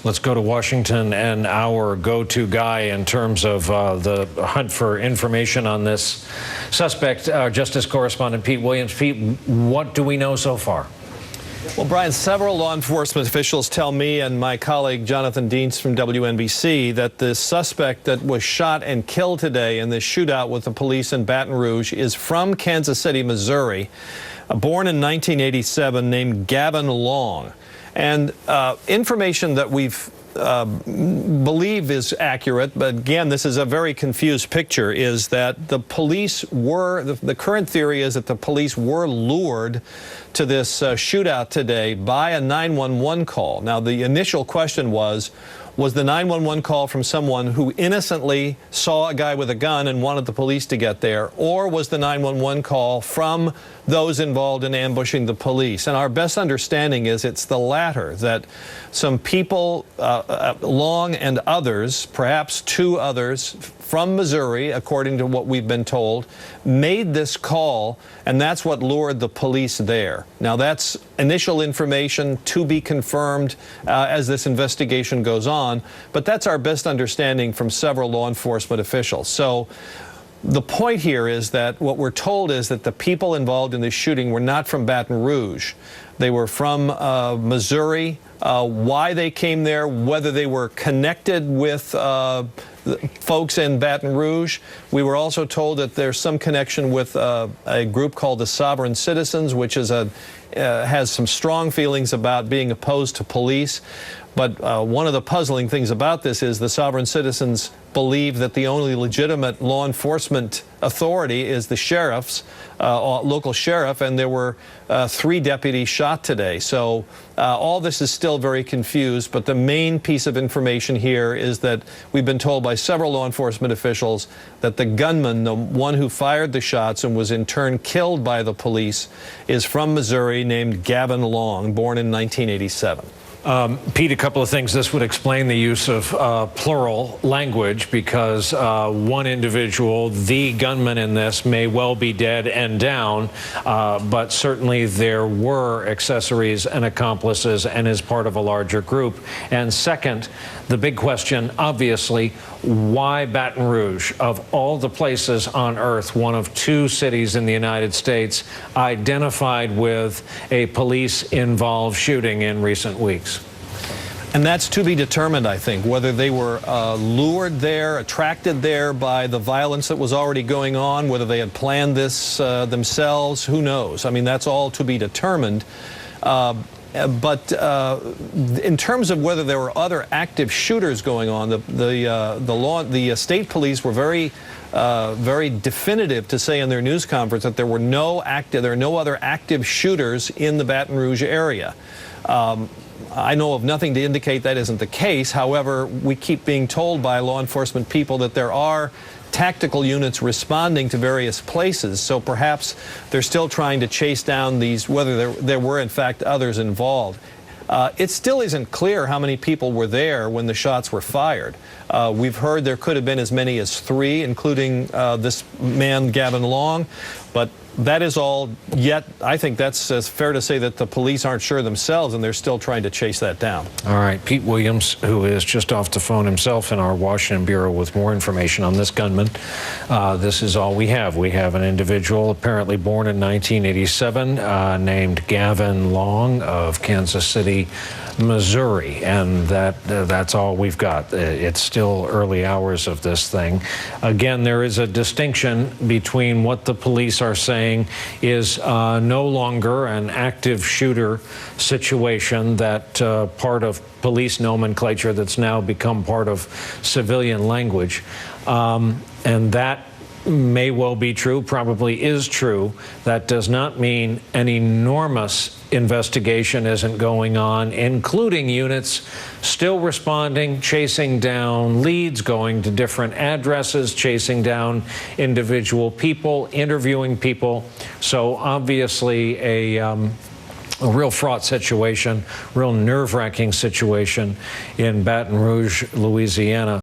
Let's go to Washington and our go-to guy in terms of the hunt for information on this suspect, Justice Correspondent Pete Williams. Pete, what do we know so far? Well, Brian, several law enforcement officials tell me and my colleague Jonathan Dienst from WNBC that the suspect that was shot and killed today in this shootout with the police in Baton Rouge is from Kansas City, Missouri, born in 1987, named Gavin Long. And information that we've believe is accurate, but again, this is a very confused picture, is that the police were, the current theory is that the police were lured to this shootout today by a 911 call. Now, the initial question was the 911 call from someone who innocently saw a guy with a gun and wanted the police to get there, or was the 911 call from those involved in ambushing the police? And our best understanding is it's the latter, that some people, Long and others, perhaps two others from Missouri, according to what we've been told, made this call, and that's what lured the police there. Now, that's initial information to be confirmed as this investigation goes on, but that's our best understanding from several law enforcement officials. So the point here is that what we're told is that the people involved in this shooting were not from Baton Rouge. They were from Missouri. Why they came there, whether they were connected with folks in Baton Rouge. We were also told that there's some connection with a group called the Sovereign Citizens, which is has some strong feelings about being opposed to police. But one of the puzzling things about this is the Sovereign Citizens believe that the only legitimate law enforcement authority is the sheriff's, local sheriff, and there were 3 deputies shot today. So all this is still very confused, but the main piece of information here is that we've been told by several law enforcement officials that the gunman, the one who fired the shots and was in turn killed by the police, is from Missouri, named Gavin Long, born in 1987. Pete, a couple of things. This would explain the use of plural language, because one individual, the gunman in this, may well be dead and down, but certainly there were accessories and accomplices and is part of a larger group. And second, the big question, obviously, why Baton Rouge? Of all the places on earth, one of 2 cities in the United States identified with a police-involved shooting in recent weeks. And that's to be determined, I think, whether they were lured there, attracted there by the violence that was already going on, whether they had planned this themselves, who knows? I mean, that's all to be determined. But in terms of whether there were other active shooters going on, the state police were very definitive to say in their news conference that there are no other active shooters in the Baton Rouge area. I know of nothing to indicate that isn't the case. However, we keep being told by law enforcement people that there are tactical units responding to various places, so perhaps they're still trying to chase down these, whether there were in fact others involved. It still isn't clear how many people were there when the shots were fired. We've heard there could have been as many as 3, including this man, Gavin Long, but that is all yet. I think that's fair to say that the police aren't sure themselves, and they're still trying to chase that down. All right, Pete Williams, who is just off the phone himself in our Washington Bureau with more information on this gunman. This is all we have. We have an individual apparently born in 1987 named Gavin Long of Kansas City, Missouri, and that's all we've got. It's still early hours of this thing. Again, there is a distinction between what the police are saying is no longer an active shooter situation, that part of police nomenclature that's now become part of civilian language, and that may well be true, probably is true. That does not mean an enormous investigation isn't going on, including units still responding, chasing down leads, going to different addresses, chasing down individual people, interviewing people. So obviously a real fraught situation, real nerve-wracking situation in Baton Rouge, Louisiana.